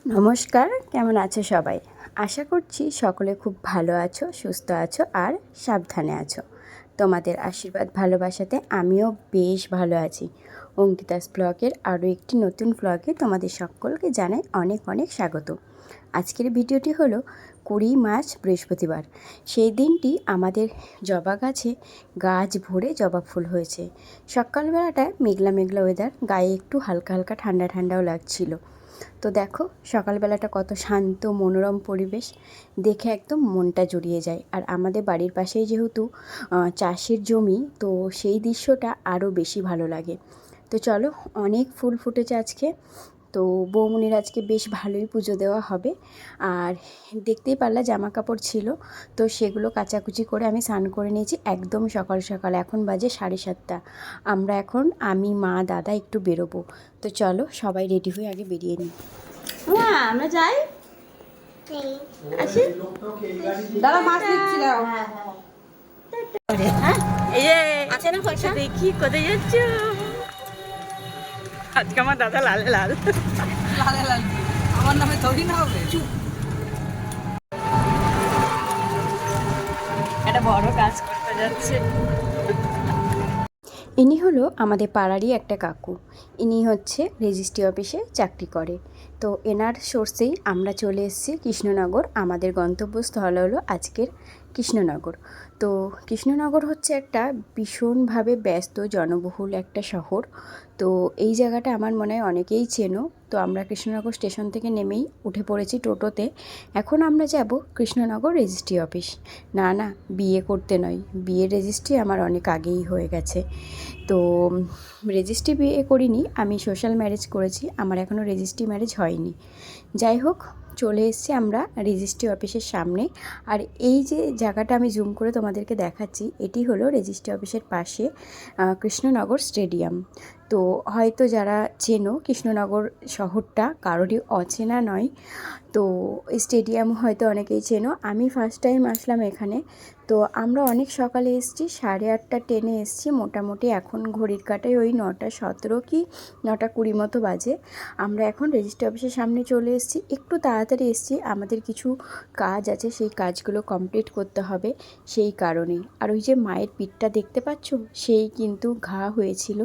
নমস্কার, কেমন আছো সবাই? আশা করছি সকলে খুব ভালো আছো, সুস্থ আছো আর সাবধানে আছো। তোমাদের আশীর্বাদ ভালোবাসাতে আমিও বেশ ভালো আছি। অঙ্কিতাস ব্লগের আরও একটি নতুন ব্লগে তোমাদের সকলকে জানাই অনেক অনেক স্বাগত। আজকের ভিডিওটি হলো 20 মার্চ বৃহস্পতিবার। সেই দিনটি আমাদের জবা গাছে গাছ ভরে জবা ফুল হয়েছে। সকালবেলাটা মেঘলা মেঘলা ওয়েদার, গায়ে একটু হালকা হালকা ঠান্ডা ঠান্ডাও লাগছিল। তো দেখো সকালবেলাটা কত শান্ত মনোরম পরিবেশ, দেখে একদম মনটা জুড়িয়ে যায়। আর আমাদের বাড়ির পাশেই যেহেতু চাষের জমি, তো সেই দৃশ্যটা আরও বেশি ভালো লাগে। তো চলো, অনেক ফুল ফুটেছে আজকে, তো বৌমনির আজকে বেশ ভালোই পুজো দেওয়া হবে। আর দেখতেই পারলা জামা কাপড় ছিল, তো সেগুলো কাচাকুচি করে আমি স্নান করে নিয়েছি একদম সকাল সকাল। এখন বাজে 7:30। আমরা এখন আমি মা দাদা একটু বেরোবো। তো চলো সবাই রেডি হয়ে আগে বেরিয়ে নিই। হ্যাঁ আমরা যাই, আসি। দাদা মাছ দিচ্ছিলাম। হ্যাঁ এই যে আছে না পয়সা, দেখি কোথায় যাচ্ছ। আজকে আমার দাদা লালে লাল লালে লাল, আমার নামে তৈরি না হবে। একটা বড় কাজ করতে যাচ্ছে। ইনি হলো আমাদের পাড়ারই একটা কাকু। ইনি হচ্ছে রেজিস্ট্রি অফিসে চাকরি করে। তো এনার সোর্সেই আমরা চলে এসেছি কৃষ্ণনগর। আমাদের গন্তব্যস্থল হলো আজকের কৃষ্ণনগর। তো কৃষ্ণনগর হচ্ছে একটা ভীষণভাবে ব্যস্ত জনবহুল একটা শহর। তো এই জায়গাটা আমার মনে হয় অনেকেই চেনো। তো আমরা কৃষ্ণনগর স্টেশন থেকে নেমেই উঠে পড়েছি টোটোতে। এখন আমরা যাব কৃষ্ণনগর রেজিস্ট্রি অফিস। না না, বিয়ে করতে নয়, বিয়ের রেজিস্ট্রি আমার অনেক আগেই হয়ে গেছে। তো রেজিস্ট্রি বিয়ে করিনি, আমি সোশ্যাল ম্যারেজ করেছি, আমার এখনও রেজিস্ট্রি ম্যারেজ হয়নি। যাই হোক, চলে এসেছি আমরা রেজিস্ট্রি অফিসের সামনে। আর এই যে জায়গাটা আমি জুম করে তোমাদেরকে দেখাচ্ছি, এটি হলো রেজিস্ট্রি অফিসের পাশে কৃষ্ণনগর স্টেডিয়াম। তো হয়তো যারা চেনো কৃষ্ণনগর শহরটা, কারোরই অচেনা নয়। তো স্টেডিয়াম হয়তো অনেকেই চেনো। আমি ফার্স্ট টাইম আসলাম এখানে। তো আমরা অনেক সকালে এসেছি, 8:30 ট্রেনে এসেছি মোটামুটি। এখন ঘড়ির কাটায় ওই 9:17 কি 9:20 মতো বাজে। আমরা এখন রেজিস্ট্রি অফিসের সামনে চলে এসেছি। একটু তাড়াতাড়ি এসেছি, আমাদের কিছু কাজ আছে, সেই কাজগুলো কমপ্লিট করতে হবে, সেই কারণেই। আর ওই যে মায়ের পিঠটা দেখতে পাচ্ছ, সেই কিন্তু ঘা হয়েছিল,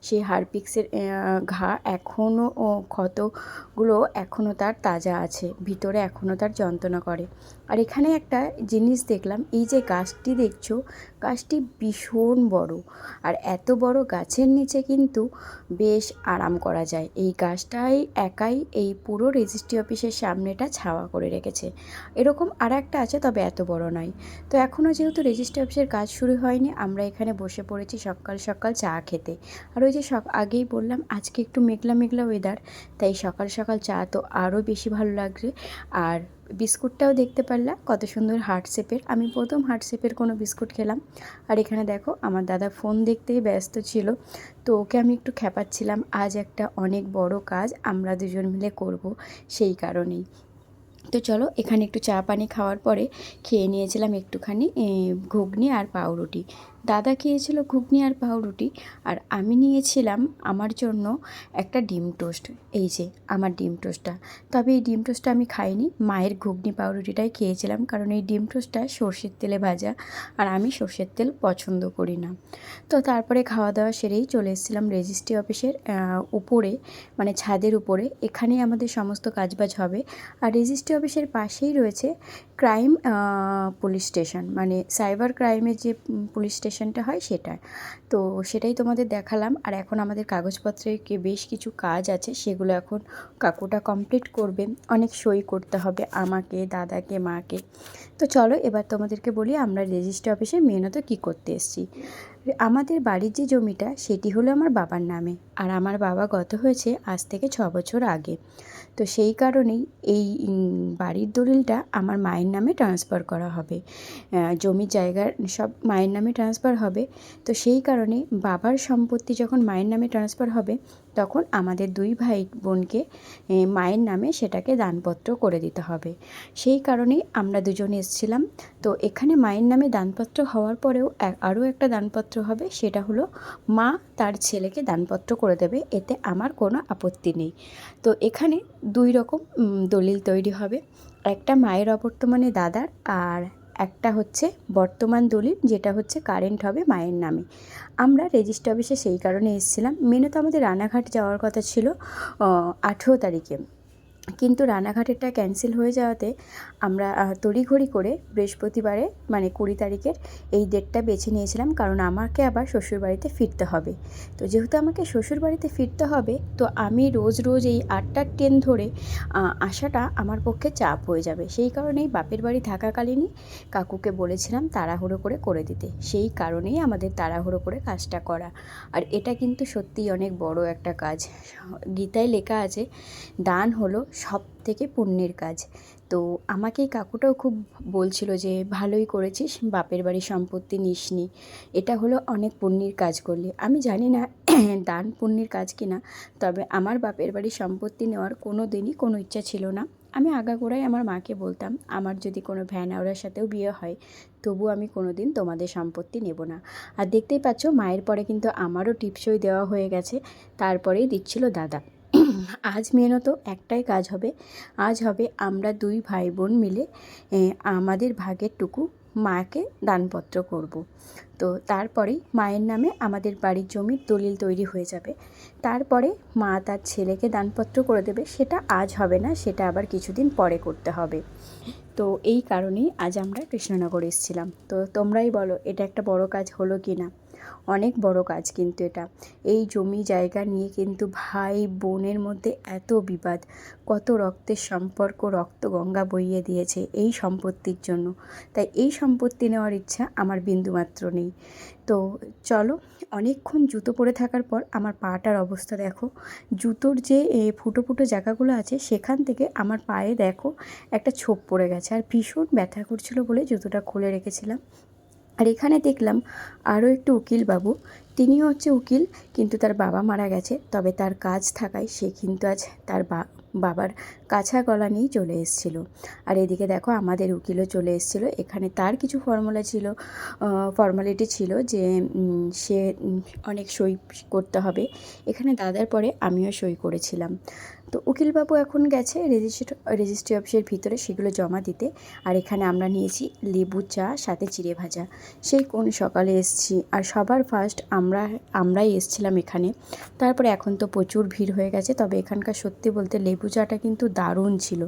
সেই হারপিক্সের ঘা এখনও ক্ষতগুলো এখনও তার তাজা আছে, ভিতরে এখনও তার যন্ত্রণা করে। আর এখানে একটা জিনিস দেখলাম, এই যে গাছটি দেখছো, গাছটি ভীষণ বড়। আর এত বড় গাছের নিচে কিন্তু বেশ আরাম করা যায়। এই গাছটাই একাই এই পুরো রেজিস্ট্রি অফিসের সামনেটা ছাওয়া করে রেখেছে। এরকম আর একটা আছে, তবে এত বড় নয়। তো এখনও যেহেতু রেজিস্ট্রি অফিসের কাজ শুরু হয়নি, আমরা এখানে বসে পড়েছি সকাল সকাল চা খেতে। আর ওই যে আগেই বললাম আজকে একটু মেঘলা মেঘলা ওয়েদার, তাই সকাল সকাল চা তো আরও বেশি ভালো লাগছে। আর বিস্কুটটাও দেখতে পারলা কত সুন্দর হার্ট শেপের, আমি প্রথম হার্ট শেপের কোনো বিস্কুট খেলাম। আর এখানে দেখো আমার দাদা ফোন দেখতেই ব্যস্ত ছিল, তো ওকে আমি একটু খেপাচ্ছিলাম। আজ একটা অনেক বড় কাজ আমরা দুজন মিলে করব, সেই কারণেই। তো চলো, এখানে একটু চা পানি খাওয়ার পরে খেয়ে নিয়েছিলাম একটুখানি ঘুগনি আর পাউরুটি। দাদা খেয়েছিল ঘুগনি আর পাউরুটি, আর আমি নিয়েছিলাম আমার জন্য একটা ডিম টোস্ট। এই যে আমার ডিম টোস্টটা, তবে এই ডিম টোস্টটা আমি খাইনি, মায়ের ঘুগনি পাউরুটিটাই খেয়েছিলাম, কারণ এই ডিম টোস্টটা সর্ষের তেলে ভাজা, আর আমি সর্ষের তেল পছন্দ করি না। তো তারপরে খাওয়া দাওয়া সেরেই চলে এসেছিলাম রেজিস্ট্রি অফিসের উপরে, মানে ছাদের উপরে। এখানেই আমাদের সমস্ত কাজবাজ হবে। আর রেজিস্ট্রি অফিসের পাশেই রয়েছে ক্রাইম পুলিশ স্টেশন, মানে সাইবার ক্রাইমের যে পুলিশ স্টেশনটা হয় সেটা। তো সেটাই তোমাদের দেখালাম। আর এখন আমাদের কাগজপত্রের বেশ কিছু কাজ আছে, সেগুলো এখন কাকুটা কমপ্লিট করবে। অনেক সই করতে হবে আমাকে, দাদাকে, মাকে। তো চলো এবার তোমাদেরকে বলি আমরা রেজিস্ট্রি অফিসে মেনত কী করতে এসেছি। আমাদের বাড়ির যে জমিটা সেটি হলো আমার বাবার নামে, আর আমার বাবা গত হয়েছে আজ থেকে 6 বছর আগে। তো সেই কারণেই এই বাড়ির দলিলটা আমার মায়ের নামে ট্রান্সফার করা হবে, জমির জায়গার সব মায়ের নামে ট্রান্সফার হবে। তো সেই কারণে বাবার সম্পত্তি যখন মায়ের নামে ট্রান্সফার হবে, তখন আমাদের দুই ভাই বোনকে মায়ের নামে সেটাকে দানপত্র করে দিতে হবে। সেই কারণেই আমরা দুজন এসেছিলাম। তো এখানে মায়ের নামে দানপত্র হওয়ার পরেও আরও একটা দানপত্র হবে, সেটা হলো মা তার ছেলেকে দানপত্র করে দেবে, এতে আমার কোনো আপত্তি নেই। তো এখানে দুই রকম দলিল তৈরি হবে, একটা মায়ের অবর্তমানে দাদার, আর একটা হচ্ছে বর্তমান দলিল, যেটা হচ্ছে কারেন্ট হবে মায়ের নামে। আমরা রেজিস্ট্রি অফিসে সেই কারণে এসেছিলাম। মেনে তো আমাদের রানাঘাট যাওয়ার কথা ছিল 18 তারিখে, কিন্তু রানাঘাটেরটা ক্যান্সেল হয়ে যাওয়াতে আমরা তড়িঘড়ি করে বৃহস্পতিবারে মানে 20 তারিখের এই ডেটটা বেছে নিয়েছিলাম, কারণ আমাকে আবার শ্বশুরবাড়িতে ফিরতে হবে। তো যেহেতু আমাকে শ্বশুরবাড়িতে ফিরতে হবে, তো আমি রোজ রোজ এই 8টার ট্রেন ধরে আসাটা আমার পক্ষে চাপ হয়ে যাবে। সেই কারণেই বাপের বাড়ি থাকাকালীনই কাকুকে বলেছিলাম তাড়াহুড়ো করে করে দিতে। সেই কারণেই আমাদের তাড়াহুড়ো করে কাজটা করা। আর এটা কিন্তু সত্যিই অনেক বড় একটা কাজ। গীতায় লেখা আছে, দান হলো সবথেকে পুণ্যের কাজ। তো আমাকে এই কাকুটাও খুব বলছিল যে ভালোই করেছিস, বাপের বাড়ির সম্পত্তি নিসনি, এটা হলো অনেক পুণ্যের কাজ করলি। আমি জানি না দান পুণ্যের কাজ কিনা, তবে আমার বাপের বাড়ির সম্পত্তি নেওয়ার কোনো দিনই কোনো ইচ্ছা ছিল না। আমি আগাগোড়াই আমার মাকে বলতাম, আমার যদি কোনো ভ্যান আওড়ার সাথেও বিয়ে হয়, তবু আমি কোনো দিন তোমাদের সম্পত্তি নেব না। আর দেখতেই পাচ্ছ, মায়ের পরে কিন্তু আমারও টিপসই দেওয়া হয়ে গেছে, তারপরেই দিচ্ছিল দাদা। আজ মেনত একটাই কাজ হবে, আজ হবে আমরা দুই ভাই বোন মিলে আমাদের ভাগের টুকু মাকে দানপত্র করব। তো তারপরেই মায়ের নামে আমাদের বাড়ির জমির দলিল তৈরি হয়ে যাবে। তারপরে মা তার ছেলেকে দানপত্র করে দেবে, সেটা আজ হবে না, সেটা আবার কিছুদিন পরে করতে হবে। তো এই কারণেই আজ আমরা কৃষ্ণনগর এসেছিলাম। তো তোমরাই বলো এটা একটা বড় কাজ হলো কি না? অনেক বড় কাজ কিন্তু এটা। এই জমি জায়গা নিয়ে কিন্তু ভাই বোনের মধ্যে এত বিবাদ, কত রক্তের সম্পর্ক, রক্ত গঙ্গা বইয়ে দিয়েছে এই সম্পত্তির জন্য। তাই এই সম্পত্তি নেওয়ার ইচ্ছা আমার বিন্দুমাত্র নেই। তো চলো, অনেকক্ষণ জুতো পরে থাকার পর আমার পাটার অবস্থা দেখো। জুতোর যে ফুটো ফুটো জায়গাগুলো আছে, সেখান থেকে আমার পায়ে দেখো একটা ছোপ পড়ে গেছে, আর ভীষণ ব্যথা করছিল বলে জুতোটা খুলে রেখেছিলাম। আর এখানে দেখলাম আরও একটু উকিলবাবু, তিনিও হচ্ছে উকিল, কিন্তু তার বাবা মারা গেছে, তবে তার কাজ থাকায় সে কিন্তু আজ তার বাবার কাছা গলা নিয়েই চলে এসেছিলো। আর এদিকে দেখো আমাদের উকিলও চলে এসেছিলো। এখানে তার কিছু ফর্মালিটি ছিল যে সে অনেক সই করতে হবে। এখানে দাদার পরে আমিও সই করেছিলাম। তো উকিলবাবু এখন গেছে রেজিস্ট্রি অফিসের ভিতরে সেগুলো জমা দিতে। আর এখানে আমরা নিয়েছি লেবু চা, সাথে চিড়ে ভাজা। সেই কোন সকালে এসেছি, আর সবার ফার্স্ট আমরাই এসেছিলাম এখানে। তারপরে এখন তো প্রচুর ভিড় হয়ে গেছে, তবে এখানকার সত্যি বলতে লেবু চাটা কিন্তু দারুণ ছিল।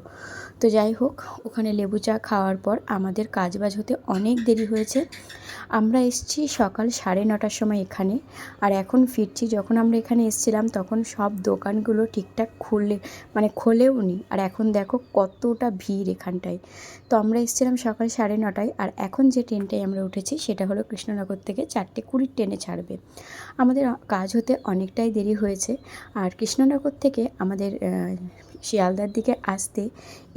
তো যাই হোক, ওখানে লেবু চা খাওয়ার পর আমাদের কাজবাজ হতে অনেক দেরি হয়েছে। আমরা এসেছি সকাল 9:30টার সময় এখানে, আর এখন ফিরছি। যখন আমরা এখানে এসেছিলাম তখন সব দোকানগুলো ঠিকঠাক খোলেও নি। আর এখন দেখো কতটা ভিড় এখানটায়। তো আমরা এসেছিলাম সকাল 9:30টায়, আর এখন যে ট্রেনটায় আমরা উঠেছি সেটা হলো কৃষ্ণনগর থেকে 4:20 ট্রেনে ছাড়বে। আমাদের কাজ হতে অনেকটাই দেরি হয়েছে। আর কৃষ্ণনগর থেকে আমাদের শিয়ালদার দিকে আসতে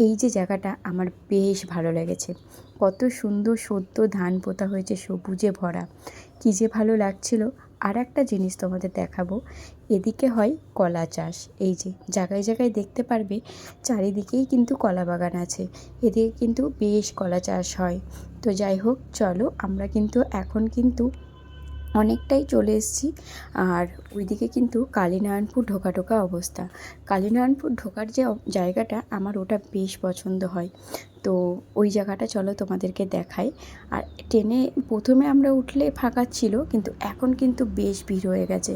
এই যে জায়গাটা আমার বেশ ভালো লেগেছে। কত সুন্দর সদ্য ধান পোতা হয়েছে, সবুজে ভরা, কী যে ভালো লাগছিল। আর একটা জিনিস তোমাদের দেখাবো, এদিকে হয় কলা চাষ। এই যে জায়গায় জায়গায় দেখতে পারবে চারিদিকেই কিন্তু কলা বাগান আছে, এদিকে কিন্তু বেশ কলা চাষ হয়। তো যাই হোক, চলো আমরা কিন্তু এখন অনেকটাই চলে এসেছি। আর ওইদিকে কিন্তু কালীনারায়ণপুর ঢোকা অবস্থা। কালীনারায়ণপুর ঢোকার যে জায়গাটা, আমার ওটা বেশ পছন্দ হয়। তো ওই জায়গাটা চলো তোমাদেরকে দেখাই। আর ট্রেনে প্রথমে আমরা উঠলে ফাঁকা ছিল, কিন্তু এখন কিন্তু বেশ ভিড় হয়ে গেছে।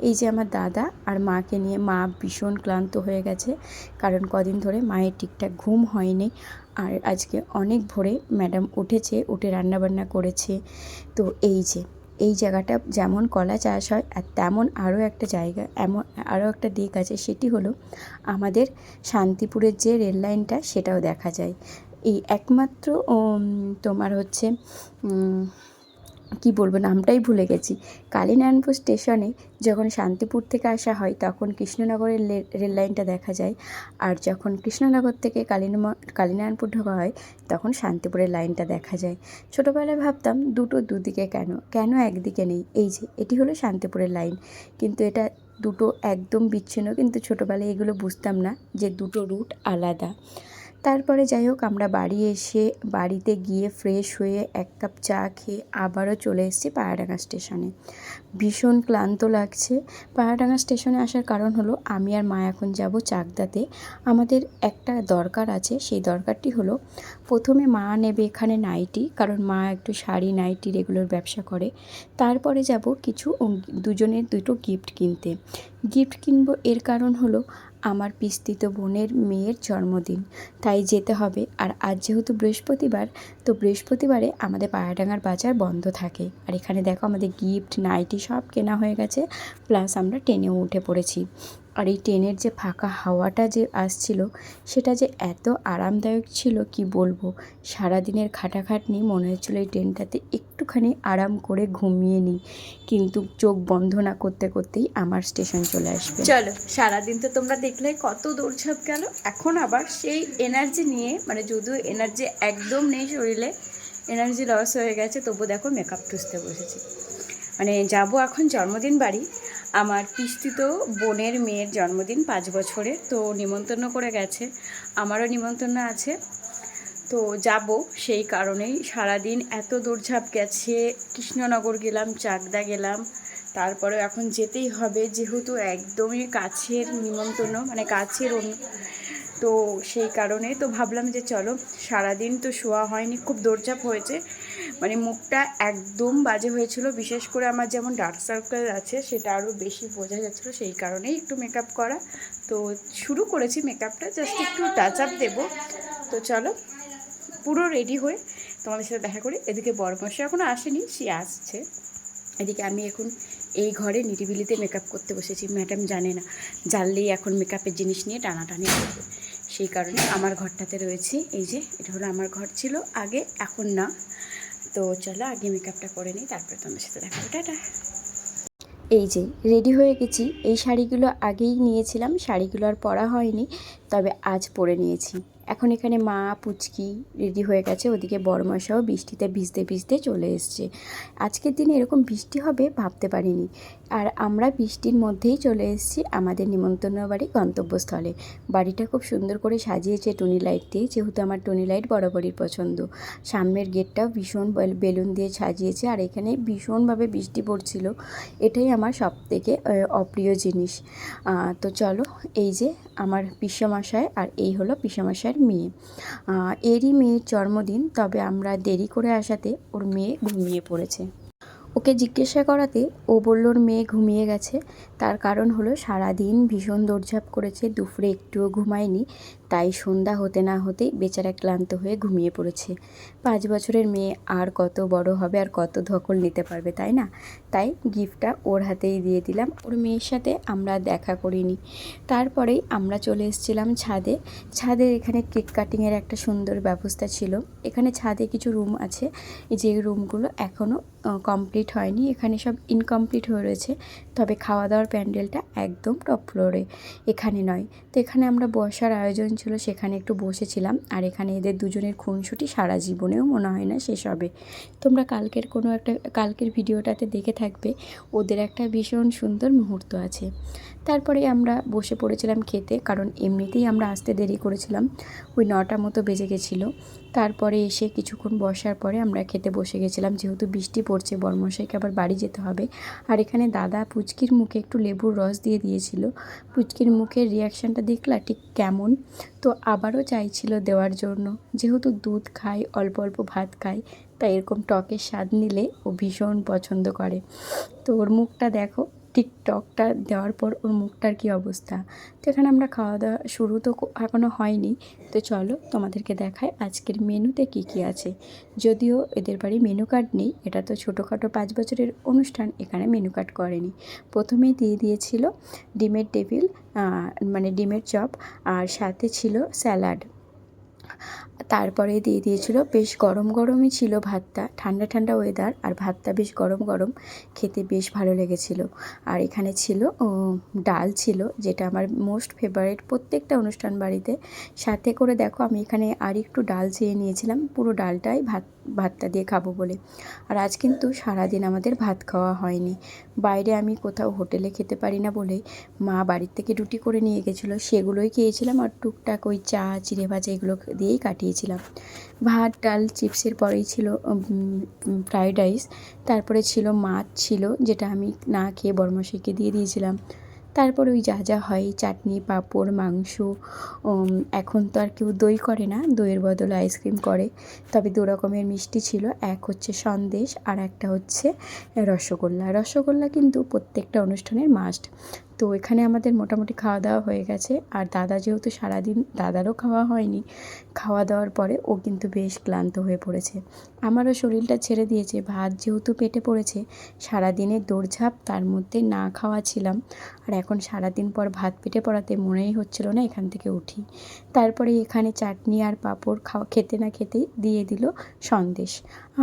এই যে আমার দাদা আর মাকে নিয়ে, মা ভীষণ ক্লান্ত হয়ে গেছে, কারণ কদিন ধরে মায়ের ঠিকঠাক ঘুম হয়নি। আর আজকে অনেক ভোরে ম্যাডাম উঠে রান্নাবান্না করেছে। তো এই জায়গাটা যেমন কলা চাষ হয়, আর তেমন আরও একটা জায়গা, আরও একটা দিক আছে, সেটি হলো আমাদের শান্তিপুরের যে রেল লাইনটা, সেটাও দেখা যায়। এই একমাত্র তোমার হচ্ছে কি বলবো, নামটাই ভুলে গেছি। কালীনারায়ণপুর স্টেশনে যখন শান্তিপুর থেকে আসা হয়, তখন কৃষ্ণনগরের রেল লাইনটা দেখা যায়। আর যখন কৃষ্ণনগর থেকে কালীনারায়ণপুর ঢোকা হয়, তখন শান্তিপুরের লাইনটা দেখা যায়। ছোটোবেলায় ভাবতাম দুটো দুদিকে, কেন একদিকে নেই। এই যে এটি হলো শান্তিপুরের লাইন, কিন্তু এটা দুটো একদম বিচ্ছিন্ন, কিন্তু ছোটোবেলায় এগুলো বুঝতাম না যে দুটো রুট আলাদা। তারপরে যাই হোক, আমরা বাড়ি এসে বাড়িতে গিয়ে ফ্রেশ হয়ে 1 কাপ চা খেয়ে আবারও চলে এসেছি পায়রাডাঙ্গা স্টেশনে। ভীষণ ক্লান্ত লাগছে। পায়রাডাঙ্গা স্টেশনে আসার কারণ হলো আমি আর মা এখন যাব চাকদাতে। আমাদের একটা দরকার আছে, সেই দরকারটি হলো প্রথমে মা নেবে এখানে নাইটি, কারণ মা একটু শাড়ি নাইটি রেগুলার ব্যবসা করে। তারপরে যাব কিছু দুজনের দুটো গিফট কিনতে। গিফট কিনবো এর কারণ হলো আমার পিস্তিত বোনের মেয়ের জন্মদিন, তাই যেতে হবে। আর আজ যেহেতু বৃহস্পতিবার, তো বৃহস্পতিবারে আমাদের পায়রাডাঙ্গার বাজার বন্ধ থাকে। আর এখানে দেখো আমাদের গিফট নাইটি সব কেনা হয়ে গেছে, প্লাস আমরা ট্রেনেও উঠে পড়েছি। আর এই ট্রেনের যে ফাঁকা হাওয়াটা যে আসছিল, সেটা যে এত আরামদায়ক ছিল কি বলবো। সারাদিনের খাটাখাটনি মনে হচ্ছিলো এই ট্রেনটাতে একটুখানি আরাম করে ঘুমিয়ে নিই, কিন্তু চোখ বন্ধ না করতে করতেই আমার স্টেশন চলে আসবে। চলো, সারাদিন তো তোমরা দেখলে কত দৌড়ঝাঁপ গেল। এখন আবার সেই এনার্জি নিয়ে, মানে যদিও এনার্জি একদম নেই শরীরে, এনার্জি লস হয়ে গেছে, তবু দেখো মেকআপ টুসতে বসেছি। মানে যাব এখন জন্মদিন বাড়ি, আমার পিস্তিত বোনের মেয়ের জন্মদিন 5 বছরের, তো নিমন্ত্রণ করে গেছে, আমারও নিমন্ত্রণ আছে, তো যাব। সেই কারণেই সারাদিন এত দৌড়ঝাঁপ গেছে। কৃষ্ণনগর গেলাম, চাকদা গেলাম, তারপরে এখন যেতেই হবে, যেহেতু একদমই কাছের নিমন্ত্রণ, মানে কাছের তো সেই কারণে তো ভাবলাম যে চলো, সারাদিন তো শোয়া হয়নি, খুব দৌড়ঝাঁপ হয়েছে, মানে মুখটা একদম বাজে হয়েছিল। বিশেষ করে আমার যেমন ডার্ক সার্কেল আছে, সেটা আরও বেশি বোঝা যাচ্ছিলো, সেই কারণেই একটু মেকআপ করা। তো শুরু করেছি মেকআপটা, জাস্ট একটু টাচ আপ দেবো। তো চলো, পুরো রেডি হয়ে তোমাদের সাথে দেখা করি। এদিকে বরমশাই এখনও আসেনি, সে আসছে। এদিকে আমি এখন এই ঘরে নিরিবিলিতে মেকআপ করতে বসেছি। ম্যাডাম জানে না, জানলেই এখন মেকআপের জিনিস নিয়ে টানাটানি করবে, সেই কারণে আমার ঘরটাতে রয়েছে। এই যে এটা হলো আমার ঘর, ছিল আগে, এখন না। তো চলো আগে মেকআপটা করে নিই, তারপরে তোমাদের সাথে দেখা হবে। টাটা। এই যে রেডি হয়ে গেছি। এই শাড়িগুলো আগেই নিয়েছিলাম, শাড়িগুলো আর পরা হয়নি, তবে আজ পরে নিয়েছি। এখন এখানে মা পুচকি রেডি হয়ে গেছে, ওদিকে বড়মশাও বৃষ্টিতে ভিজতে ভিজতে চলে এসছে। আজকের দিনে এরকম বৃষ্টি হবে ভাবতে পারিনি। আর আমরা বৃষ্টির মধ্যেই চলে এসেছি আমাদের নিমন্ত্রণ বাড়ি গন্তব্যস্থলে। বাড়িটা খুব সুন্দর করে সাজিয়েছে টুনি লাইট দিয়ে, যেহেতু আমার টুনি লাইট বরাবরই পছন্দ। সামনের গেটটাও ভীষণ বেলুন দিয়ে সাজিয়েছে, আর এখানে ভীষণভাবে বৃষ্টি পড়ছিল। এটাই আমার সবথেকে অপ্রিয় জিনিস। তো চলো, এই যে আমার পিসেমশাই, আর এই হলো পিসেমশাইয়ের মেয়ে। এরই মেয়ের জন্মদিন, তবে আমরা দেরি করে আসাতে ওর মেয়ে ঘুমিয়ে পড়েছে। ওকে জিজ্ঞাসা করাতে ও বলল ওর মেয়ে ঘুমিয়ে গেছে। তার কারণ হলো সারাদিন ভীষণ দৌড়ঝাঁপ করেছে, দুপুরে একটুও ঘুমায়নি, তাই সন্ধ্যা হতে না হতেই বেচারা ক্লান্ত হয়ে ঘুমিয়ে পড়েছে। 5 বছরের মেয়ে আর কত বড় হবে, আর কত ধকল নিতে পারবে, তাই না? তাই গিফটটা ওর হাতেই দিয়ে দিলাম। ওর মেয়ের সাথে আমরা দেখা করিনি। তারপরেই আমরা চলে এসেছিলাম ছাদে। ছাদে এখানে কেক কাটিংয়ের একটা সুন্দর ব্যবস্থা ছিল। এখানে ছাদে কিছু রুম আছে, যে রুমগুলো এখনও কমপ্লিট হয়নি, এখানে সব ইনকমপ্লিট হয়ে রয়েছে। তবে খাওয়া দাওয়ার প্যান্ডেলটা একদম টপ ফ্লোরে, এখানে নয়। তো এখানে আমরা বসার আয়োজন ছিল, সেখানে একটু বসেছিলাম। আর এখানে এদের দুজনের খুনসুটি সারা জীবনেও মনে হয় না শেষ হবে। তোমরা কালকের ভিডিওটাতে দেখে থাকবে, ওদের একটা ভীষণ সুন্দর মুহূর্ত আছে। তারপরে আমরা বসে পড়েছিলাম খেতে, কারণ এমনিতেই আমরা আসতে দেরি করেছিলাম, ওই 9টা মতো বেজে গেছিলো। তারপরে এসে কিছুক্ষণ বসার পরে আমরা খেতে বসে গেছিলাম, যেহেতু বৃষ্টি পড়ছে, বর্মশাইকে আবার বাড়ি যেতে হবে। আর এখানে দাদা পুচকির মুখে একটু লেবুর রস দিয়ে দিয়েছিল। পুচকির মুখের রিয়াকশানটা দেখলা ঠিক কেমন, তো আবারও চাইছিল দেওয়ার জন্য। যেহেতু দুধ খায়, অল্প অল্প ভাত খায়, তাই এরকম টকের স্বাদ নিলে ও ভীষণ পছন্দ করে। তো ওর মুখটা দেখো, ঠিক টকটা দেওয়ার পর ওর মুখটার কী অবস্থা। তো এখানে আমরা খাওয়া দাওয়া শুরু তো এখনও হয়নি। তো চলো তোমাদেরকে দেখায় আজকের মেনুতে কী কী আছে। যদিও এদের বাড়ি মেনু কার্ড নেই, এটা তো ছোটোখাটো 5 বছরের অনুষ্ঠান, এখানে মেনু কার্ড করেনি। প্রথমেই দিয়ে দিয়েছিল ডিমের টেবিল, মানে ডিমের চপ, আর সাথে ছিল স্যালাড। তারপরে দিয়ে দিয়েছিল, বেশ গরম গরমই ছিল ভাতটা, ঠান্ডা ঠান্ডা ওয়েদার, আর ভাতটা বেশ গরম গরম, খেতে বেশ ভালো লেগেছিলো। আর এখানে ছিল ডাল ছিল, যেটা আমার মোস্ট ফেভারিট প্রত্যেকটা অনুষ্ঠান বাড়িতে। সাথে করে দেখো আমি এখানে আর একটু ডাল চেয়ে নিয়েছিলাম, পুরো ডালটাই ভাত ভাতটা দিয়ে খাবো বলে। আর আজ কিন্তু সারাদিন আমাদের ভাত খাওয়া হয়নি। বাইরে আমি কোথাও হোটেলে খেতে পারি না বলেই মা বাড়ির থেকে রুটি করে নিয়ে গেছিলো, সেগুলোই খেয়েছিলাম। আর টুকটাক ওই চা, চিড়ে ভাজা এগুলো দিয়েই কাটিয়েছিলাম। ভাত, ডাল, চিপসের পরেই ছিল ফ্রায়েড রাইস। তারপরে ছিল মাছ ছিল, যেটা আমি না খেয়ে বড়মশাইকে দিয়ে দিয়েছিলাম। তারপরে ওই যা যা হয়, চাটনি, পাঁপড়, মাংস। এখন তো আর কেউ দই করে না, দইয়ের বদলে আইসক্রিম করে। তবে 2 রকমের মিষ্টি ছিল, এক হচ্ছে সন্দেশ আর একটা হচ্ছে রসগোল্লা। রসগোল্লা কিন্তু প্রত্যেকটা অনুষ্ঠানের মাস্ট। তো এখানে আমাদের মোটামুটি খাওয়া দাওয়া হয়ে গেছে। আর দাদা যেহেতু সারাদিন, দাদারও খাওয়া হয়নি, খাওয়া দাওয়ার পরে ও কিন্তু বেশ ক্লান্ত হয়ে পড়েছে। আমারও শরীরটা ছেড়ে দিয়েছে, ভাত যেহেতু পেটে পড়েছে, সারাদিনের দৌড়ঝাঁপ, তার মধ্যে না খাওয়া ছিলাম। আর এখন সারাদিন পর ভাত পেটে পড়াতে মনেই হচ্ছিল না এখান থেকে উঠি। তারপরে এখানে চাটনি আর পাঁপড় খেতে না খেতেই দিয়ে দিল সন্দেশ।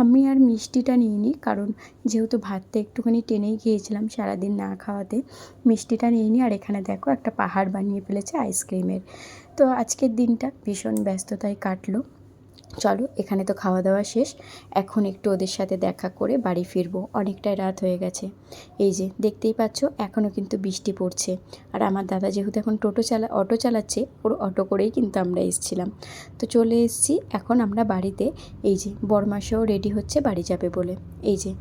আমি আর মিষ্টিটা নিইনি, কারণ যেহেতু ভাতটা একটুখানি টেনেই খেয়েছিলাম সারাদিন না খাওয়াতে, মিষ্টিটা নিইনি। আর এখানে দেখো একটা পাহাড় বানিয়ে ফেলেছে আইসক্রিমের। তো আজকের দিনটা ভীষণ ব্যস্ততায় কাটলো। চলো, এখানে তো খাওয়া দাওয়া শেষ, এখন একটু ওদের সাথে দেখা করে বাড়ি ফিরবো, অনেকটাই রাত হয়ে গেছে। এই যে দেখতেই পাচ্ছ, এখনও কিন্তু বৃষ্টি পড়ছে। আর আমার দাদা যেহেতু এখন অটো চালাচ্ছে, ওর অটো করেই কিন্তু আমরা এসেছিলাম। তো চলে এসেছি এখন আমরা বাড়িতে। এই যে বরমাসও রেডি হচ্ছে বাড়ি যাবে বলে। এই যে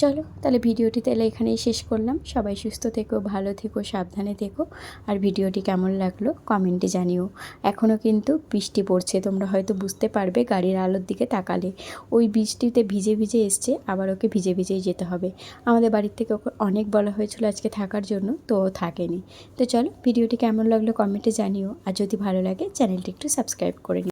চলো তাহলে ভিডিওটি তাহলে এখানেই শেষ করলাম। সবাই সুস্থ থেকো, ভালো থেকো, সাবধানে থেকো। আর ভিডিওটি কেমন লাগলো কমেন্টে জানিও। এখনও কিন্তু বৃষ্টি পড়ছে, তোমরা হয়তো বুঝতে পারবে গাড়ির আলোর দিকে তাকালে। ওই বৃষ্টিতে ভিজে ভিজে এসছে, আবার ওকে ভিজে ভিজেই যেতে হবে। আমাদের বাড়ির থেকে ওকে অনেক বলা হয়েছিল আজকে থাকার জন্য, তো ও থাকেনি। তো চলো, ভিডিওটি কেমন লাগলো কমেন্টে জানিও। আর যদি ভালো লাগে চ্যানেলটি একটু সাবস্ক্রাইব করে নিও।